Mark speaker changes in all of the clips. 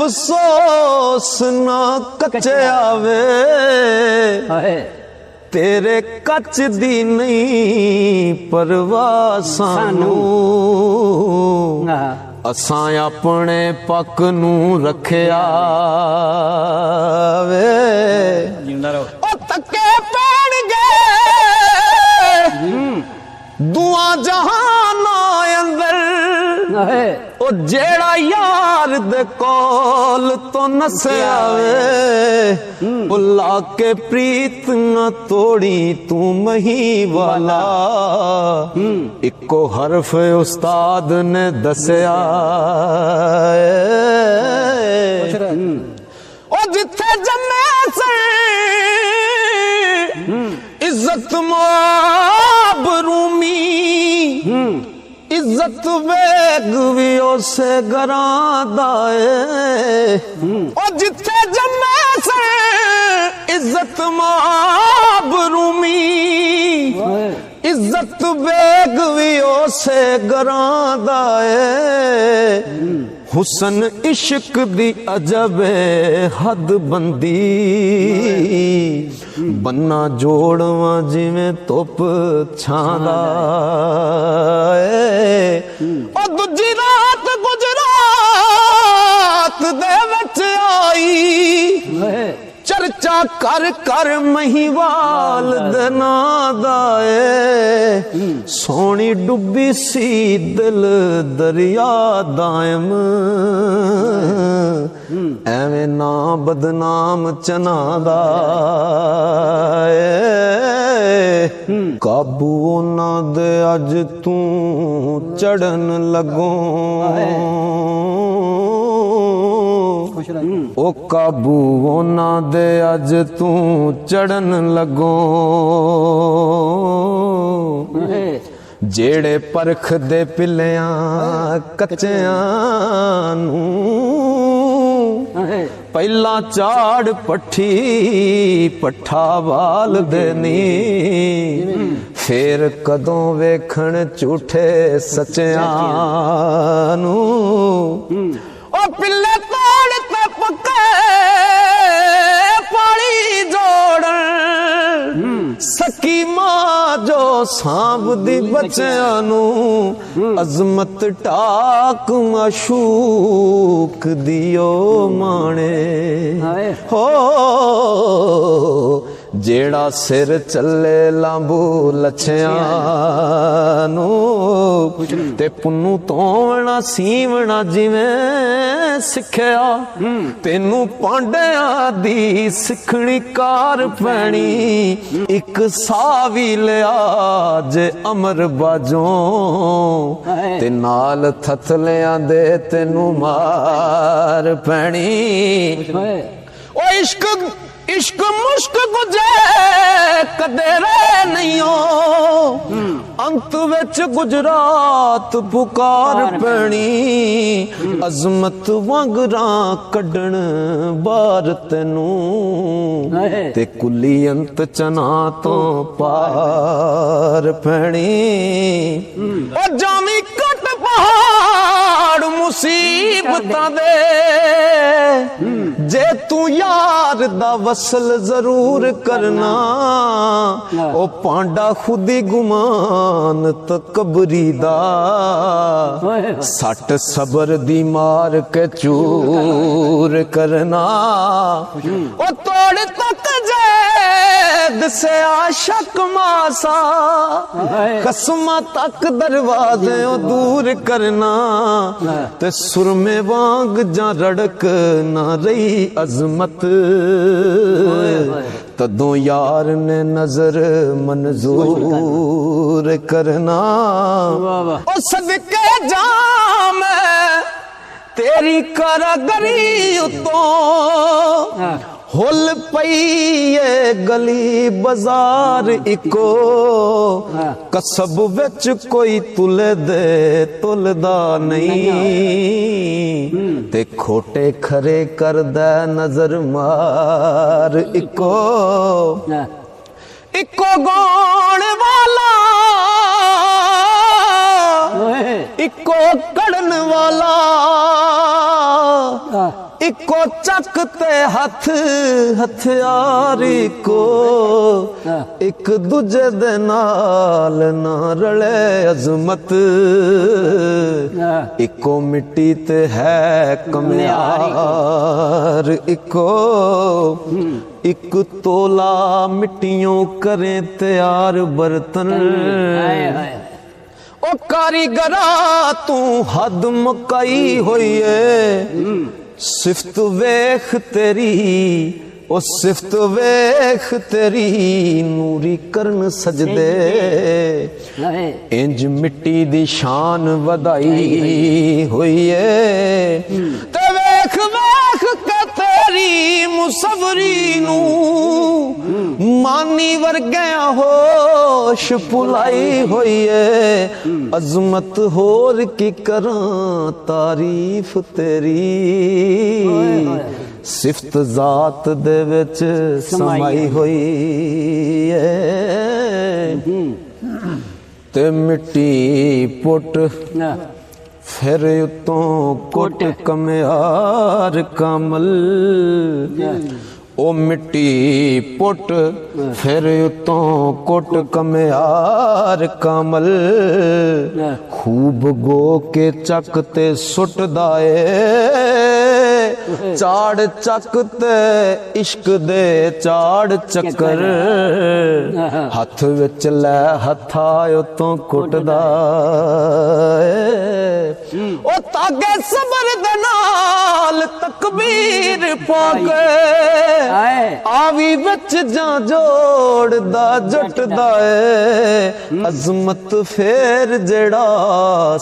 Speaker 1: अफसोस ना कच्चे आवे तेरे कच दी नहीं परवाह सानू असां अपने पक नू रखिया वे ओ तके पैणगे दुआ जहान अंदर ओ जेड़ा यार दे कोल तो नसया वे बुला के प्रीत न तोड़ी तू मही वाला इको हरफ उस्ताद ने दसया ओ जिथे जन्मे से इज्जत माब रूमी इज्जत वेग भी उसे गरादाए ओ जिथे जन्मे से इज्जत माब रूमी इज्जत वेग भी उसे गरादाए हुसन इश्क दी अजब हद बंदी बन्ना जोड़वा जिवें धुप छांदा ओ दूजी रात गुजरात दे विच आई चर्चा कर कर महिवाल दे नां दा सोनी डुबी सी दिल दरिया दायम एवें ना बदनाम चना दा काबू ना दे अज तू चढ़न लगो ओ काबू ना दे अज तू चढ़न लगो जेड़े परख दे पिलियां कच्चियां नू पहला चाड़ पट्ठी पट्ठा वाल देनी फिर कदों वेखण झूठे सच्चियां नू ओ पिल्ले तोड़ ते पक्के पाली जोड़न सकी मां जो सांभ दी बच्चियां नू अजमत टाक माशूक दियो माणे हो जेड़ा सिर चले लांबू लछियां नू ते पुन्नू तोवना सीवना जिवें सिखिया तेनू पांडियां दी सिखणी कार पैनी एक सावी लिया जे अमर बाजों ते नाल थथलियां दे तेनू मार पैनी ओ इश्क इश्क मुश्क गुजे कदे रह नहीं हो अंत विच गुजरात पुकार पैनी अजमत वांगरां कड्डण बार तैनू ते कुली अंत चना तो पार पैनी ओ जामी कट पहाड़ मुसीबतां दे जे तू यार दा वसल जरूर करना ओ पांडा खुदी गुमान तकबरी दा सट सबर दी मार के चूर करना ओ तोड़ तक जैद से आशक मासा कसमा तक दरवाजे दूर करना ते सुरमे वांग जा रड़क ना रही अजमत तदों यार ने नजर मंजूर करना ओ सदके जाम तेरी कारागरी उतो हुल पई गली बाजार इको कसब विच कोई तुले दे तुलदा नहीं ते खोटे खरे करदा नजर मार इको इको गौण वाला इको कड़न वाला इको चक ते हथ हथियार इको एक दूजे दे नाल ना रले अजमत इको मिट्टी ते है कमियार इको एक तोला मिट्टियों करे तैयार बर्तन ओ कारीगरा तू हद मुकाई होई है सिफ्त वेख तेरी ओ सिफ्त वेख तेरी नूरी करन सजदे इंज मिट्टी दी शान वधाई होई है ते वेख वेख के तेरी मुसवरी नू मानी वर्गया होश पुलाई होई है अजमत होर की करा तारीफ तेरी सिफ्त जात दे विच समाई होई है ते मिट्टी पुट फिर उतों कुट कमियार कामल ओ मिट्टी पुट फिर उतों कुट कमियार कामल खूब गो के चक ते सुट दाए चाड़ चक ते इश्क दे चाड़ चक्कर हथ विच लै हथा उतों कुटदा ओ तागे सबर दे नाल तकबीर पाके आवी बच जा जोड़दा जटदा है अजमत फेर जेड़ा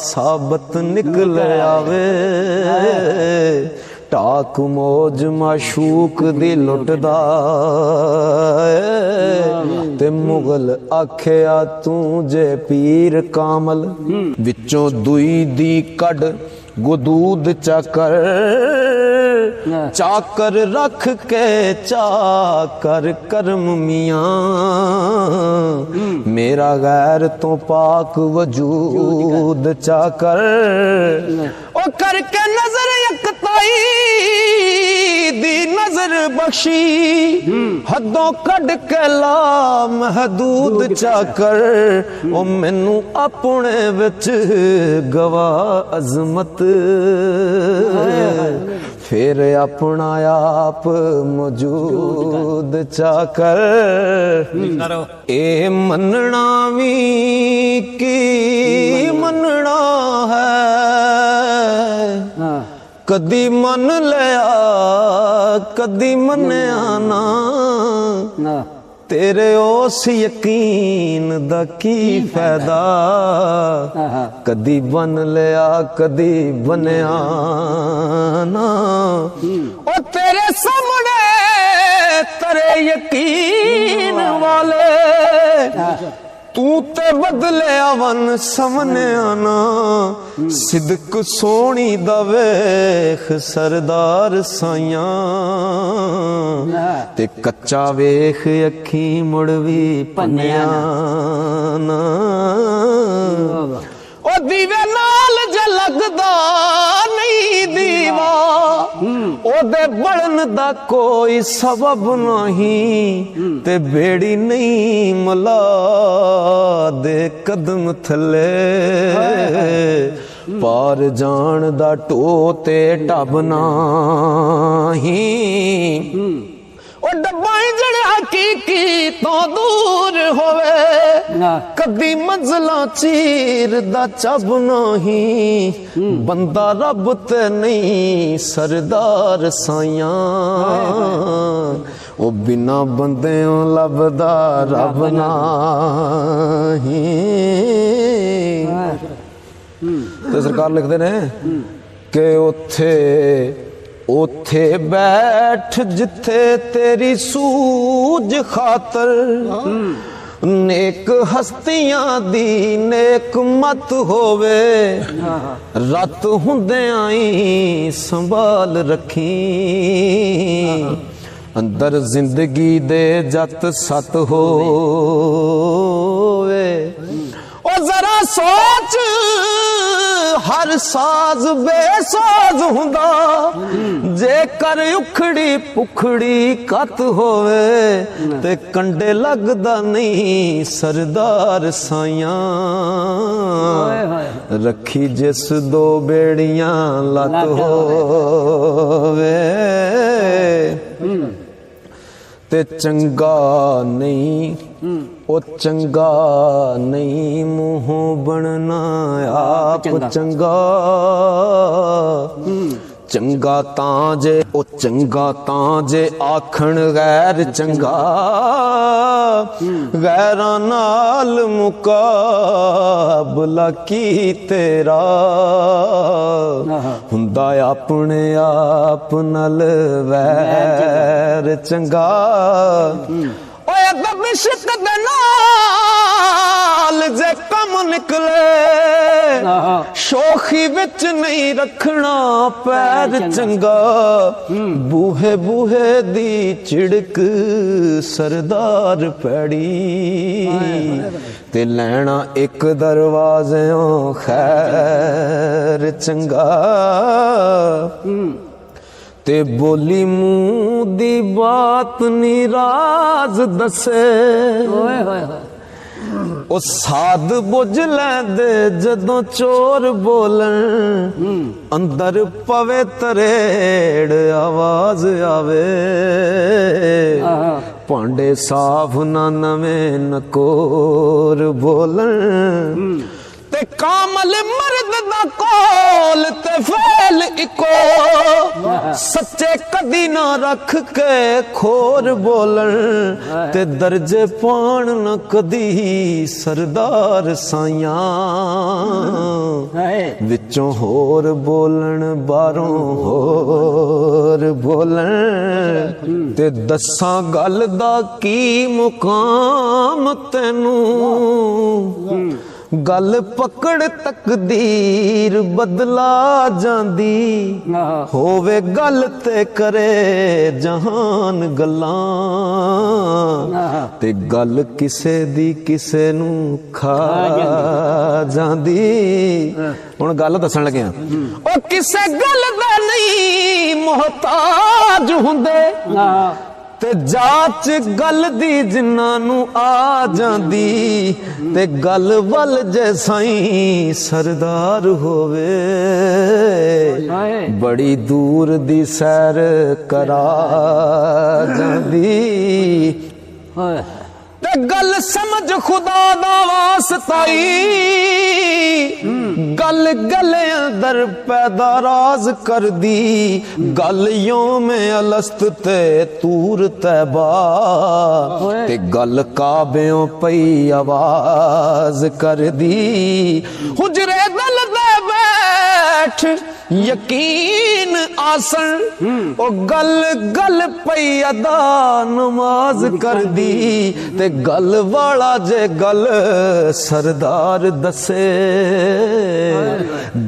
Speaker 1: साबत निकल आवे टाक मौज माशूक दी लुटदा ते मुगल आखिया तू जे पीर कामल विचों दुई दी कड गुदूद चाकर चाकर रख के चाकर करम मियां मेरा गैर तो पाक वजूद चाकर ओ करके नजर यकताई दी नजर बख्शी हदों कड के ला महदूद चाकर ओ मैनू अपने विच गवा अजमत फिर अपना आप मौजूद चाकर ए मनना भी की मनना है कदी मन लिया कदी मन्या ना तेरे उस यकीन दा की फायदा कदी बन लिया कदी बनया ना ओ तेरे सामने तेरे यकीन वाले तू ते बदले अवन समने आना सिदक सोनी दा वेख सरदार साइया ते कच्चा वेख अखी मुड़ भी पन्या ना ओ दीवे नाल जे लगदा नहीं दीवा ओदे बढ़न दा कोई सबब नहीं ते बेड़ी नहीं मला दे कदम थले पार जान दा टो ते टब नाही ओ डब्बा जड़े हकीकी तो दूर होवे कदी मंजिला चीर दा चब नहीं बंदा रब ते नहीं सरदार साइया ओ बिना बंदेओं लभदा रब नहीं ते सरकार लिखते ने कि उथे उथे बैठ जिथे तेरी सूझ खातर नेक हस्तियां दी नेक मत होवे रत हुंदे आई संभाल रखी अंदर जिंदगी दे जत सत होवे ओ जरा सोच हर साज बेसाज हुंदा जेकर उखड़ी पुखड़ी कत होवे ते कंडे लगदा नहीं सरदार साइयां रखी जिस दो बेड़ियां लत होवे ते चंगा नहीं ओ चंगा नहीं मुंहों बनना आप चंगा चंगा तां जे ओ चंगा तां जे आखण गैर चंगा गैरां नाल मुकाबला की तेरा हुंदा अपने आप नाल वैर चंगा ओए दबिश्क दे नाल जे कम निकले शोखी विच नहीं रखना पैर चंगा बूहे बूहे दी चिड़क सरदार पैड़ी ते लैना एक दरवाज़ों खैर चंगा ते बोली मुंह दी बात निराज दसे ओ साध बुझ लैंदे जदों चोर बोलन अंदर पवे तरेड़ आवाज आवे भांडे साफ ना नवें नकोर बोलन ते कामल मर्द दा कोल ते फैल इको सच्चे कदी ना रख के खोर बोलन ते दर्जे पान न कदी सरदार साइयां विचों होर बोलन बारों होर बोलन ते दसां गल दा की मुकाम तैनू गल पकड़ तकदीर बदला जांदी होवे गल ते करे जहान गल्लां ते गल किसे दी किसे नू खा जांदी हुण गल दसन लगे ओ किसे गल दा नहीं मोहताज हुंदे ते जाच गल दी जिन्हां नू आ जांदी ते गल वल जे साईं सरदार होवे बड़ी दूर दी सैर करा जांदी ते गल समझ खुदा दा वास्ताई गल गले अंदर पैदा राज कर दी गल यों में अलस्त ते तूर तैबा ते गल काबेओं पई आवाज कर दी हुजरे दल दे बैठ यकीन आसन ओ गल गल पई अदा नमाज कर दी ते गल वाला जे गल सरदार दसे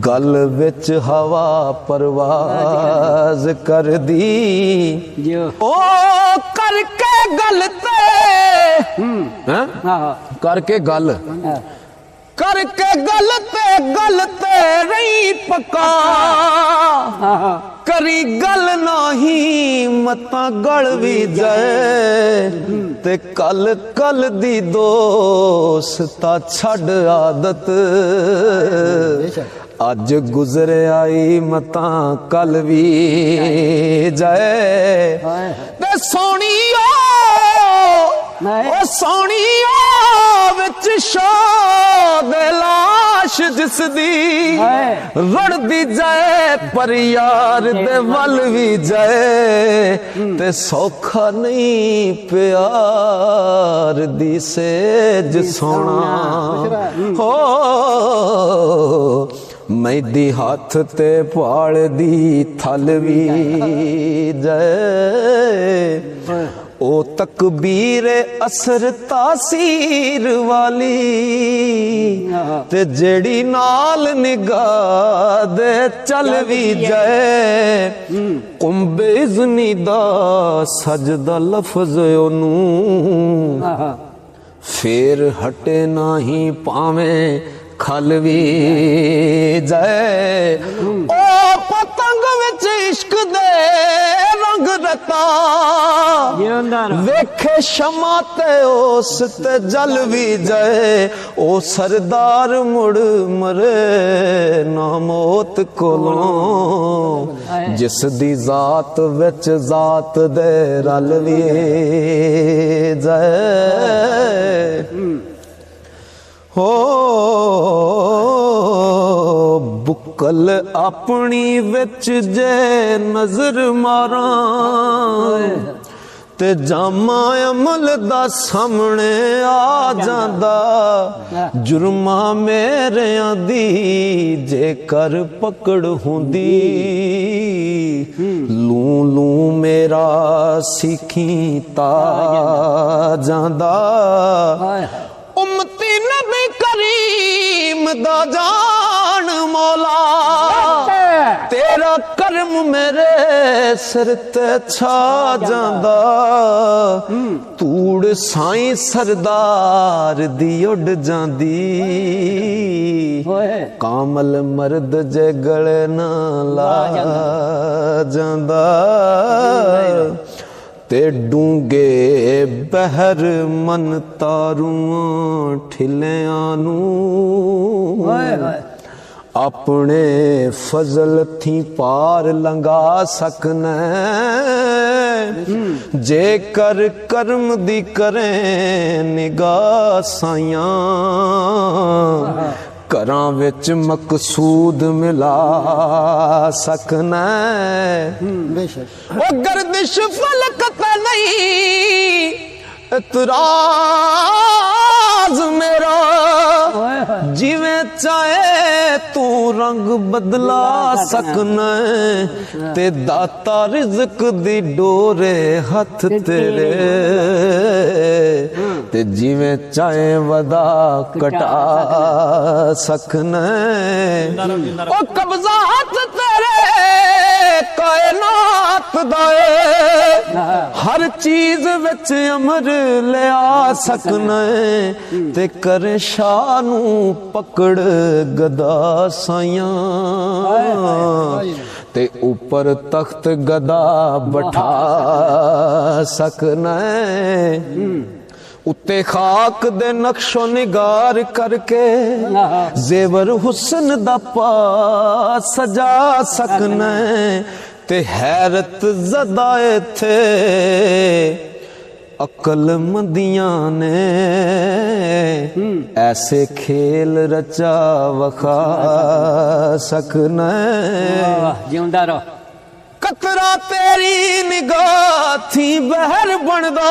Speaker 1: गल विच हवा परवाज कर दी ओ करके गल ते करके गल करके गलते रही पका करी गल नहीं मता गल भी जाए ते कल कल दी दोस्ता छड़ आदत अज गुजर आई मता कल भी जाए ते सोनिया ओ सोनिया विच शोद लाश जिसदी रड़दी जाए पर यार दे वल भी जाए ते सौखा नहीं प्यार दी सेज सोना हो मैदी हाथ ते पाल दी थल भी जाए ओ तकबीर असर तासीर वाली ते जेड़ी नाल निगाह दे चल भी जाए कुंबे इज़नी दा सजदा लफ्ज़ ओनू ਫੇਰ ਹਟੇ ਨਹੀਂ ਪਾਵੇਂ ਖਲ ਵੀ ਜਾਏ। ਉਹ ਪਤੰਗ ਵਿੱਚ ਇਸ਼ਕ ਦੇ ਰੰਗ ਰਤਾ ਵੇਖੇ ਸ਼ਮਾ ਤੇ ਉਸ ਤੇ ਜਲ ਵੀ ਜਾਏ। ਉਹ ਸਰਦਾਰ ਮੁੜ ਮਰੇ ਨਾ ਮੌਤ ਕੋਲੋਂ ਜਿਸ ਦੀ ਜ਼ਾਤ ਵਿੱਚ ਜ਼ਾਤ ਦੇ ਰਲ ਵੀ ਜਾਏ। ਹੋ ਬੁੱਕਲ ਆਪਣੀ ਵਿੱਚ ਜੇ ਨਜ਼ਰ ਮਾਰਾਂ ਤੇ ਜਾਮਾ ਅਮਲ ਦਾ ਸਾਹਮਣੇ ਆ ਜਾਂਦਾ। ਜੁਰਮਾਂ ਮੇਰਿਆਂ ਦੀ ਜੇਕਰ ਪਕੜ ਹੁੰਦੀ ਲੂ ਲੂ ਮੇਰਾ ਸਿੱਖੀ ਤਾ ਜਾਂਦਾ। ਉਮਤੀ ਨਬੀ ਕਰੀਮ ਦਾ ਜਾਨ ਮੌਲਾ ਤੇਰਾ ਕਰਮ ਮੇਰੇ ਸਿਰ ਤੇ ਛਾ ਜਾਂਦਾ। ਧੂੜ ਸਾਈਂ ਸਰਦਾਰ ਦੀ ਉੱਡ ਜਾਂਦੀ। ਕਾਮਲ ਮਰਦ ਜੇ ਗਲੇ ਨਾ ਲਾ ਜਾਂਦਾ ਤੇ ਡੂੰਗੇ ਬਹਿਰ ਮਨ ਤਾਰੂਆਂ ਠਿਲਿਆਂ ਨੂੰ ਆਪਣੇ ਫਜ਼ਲ ਥੀ ਪਾਰ ਲੰਘਾ ਸਕਨਾ। ਜੇਕਰ ਕਰਮ ਦੀ ਕਰੇ ਨਿਗਾਹ ਸਾਈਆਂ ਘਰਾਂ ਵਿੱਚ ਮਕਸੂਦ ਮਿਲਾ ਸਕਨਾ। ਉਹ ਗਰਦਿਸ਼ ਫਲਕ ਤੇ ਨਹੀਂ ਇਤਰਾਜ਼ ਮੇਰਾ ਜਿਵੇਂ ਚਾਹੇ ਤੂੰ ਰੰਗ ਬਦਲਾ ਸਕਨਾ। ਤੇ ਦਾਤਾ ਰਿਜ਼ਕ ਦੀ ਡੋਰੇ ਹੱਥ ਤੇਰੇ ਤੇ ਜਿਵੇਂ ਚਾਹੇ ਵਦਾ ਕਟਾ ਸਕਨਾ। ਉਹ ਕਬਜ਼ਾ ਹੱਥ ਤੇਰੇ ਕਾਇਨਾਤ ਦਾ ਹਰ ਚੀਜ਼ ਵਿੱਚ ਅਮਰ ਲਿਆ ਸਕਨਾ। ਤੇ ਕਰੇ ਸ਼ਾਹ ਨੂੰ ਪਕੜ ਗਦਾ ਸਾਈਆਂ ਤੇ ਉੱਪਰ ਤਖਤ ਗਦਾ ਬਿਠਾ ਸਕਨਾ। ਉੱਤੇ ਖਾਕ ਦੇ ਨਕਸ਼ੋ ਨਿਗਾਰ ਕਰਕੇ ਜ਼ੇਵਰ ਹੁਸਨ ਦਾ ਪਾ ਸਜਾ ਸਕਨਾ। ਤੇ ਹੈਰਤ ਜ਼ਦਾ ਥੇ ਅਕਲ ਮੰਦੀਆਂ ਨੇ ਐਸੇ ਖੇਲ ਰਚਾ ਵਖਾ ਸਕਨਾ।
Speaker 2: ਜਿਉਂਦਾ ਰੋ
Speaker 1: ਕਤਰਾ ਤੇਰੀ ਨਿਗਾਹ ਥੀ ਬਹਿਰ ਬਣਦਾ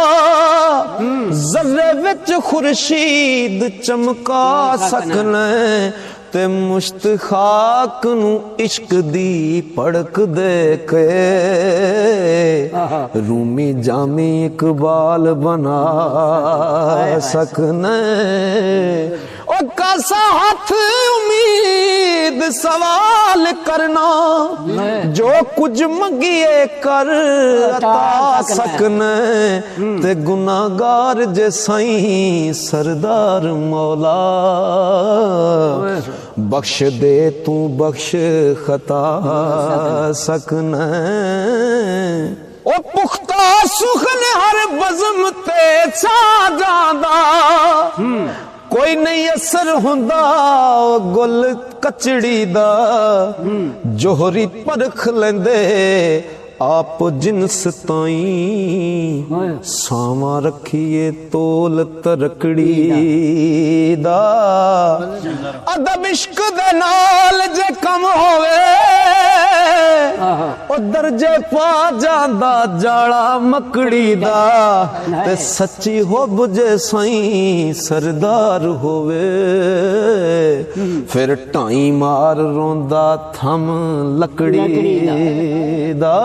Speaker 1: ਜ਼ਰੇ ਵਿੱਚ ਖੁਰਸ਼ੀਦ ਚਮਕਾ ਸਕਨਾ। ਤੇ ਮੁਸ਼ਤ ਖਾਕ ਨੂੰ ਇਸ਼ਕ ਦੀ ਪੜਕ ਦੇ ਕੇ ਰੂਮੀ ਜਾਮੀ ਇਕਬਾਲ ਬਣਾ ਸਕਨਾ। ਉਹ ਕਾਸਾ ਹੱਥ ਉਮੀਦ ਸਵਾਲ ਕਰਨਾ ਜੋ ਕੁਝ ਮੰਗੀਏ ਕਰ ਅਤਾ ਸਕਨਾ। ਤੇ ਗੁਨਾਹਗਾਰ ਜੇ ਸਾਈਂ ਸਰਦਾਰ ਮੌਲਾ ਬਖਸ਼ ਦੇ ਤੂੰ ਬਖਸ਼ ਖਤਾ ਸਕਨਾ। ਉਹ ਪੁਖਤਾ ਸੁਖਨ ਹਰ ਬਜ਼ਮ ਤੇ ਛਾ ਜਾਂਦਾ ਕੋਈ ਨਹੀਂ ਅਸਰ ਹੁੰਦਾ ਗੁੱਲ ਕਚੜੀ ਦਾ। ਜੋਹਰੀ ਪਰਖ ਲੈਂਦੇ ਆਪ ਜਿਨਸ ਤਾਈਂ ਸਾਵਾਂ ਰੱਖੀਏ ਤੋਲ ਤਰਕੜੀ ਦਾ। ਅਦਬ ਇਸ਼ਕ ਦੇ ਨਾਲ ਜੇ ਕੰਮ ਹੋਵੇ ਉਹ ਦਰਜੇ ਪਾ ਜਾਂਦਾ ਜਾਲਾ ਮਕੜੀ ਦਾ। ਤੇ ਸੱਚੀ ਹੁਬ ਜੇ ਸਾਈਂ ਸਰਦਾਰ ਹੋਵੇ ਫਿਰ ਢਾਈ ਮਾਰ ਰੋਂਦਾ ਥਮ ਲੱਕੜੀ ਦਾ।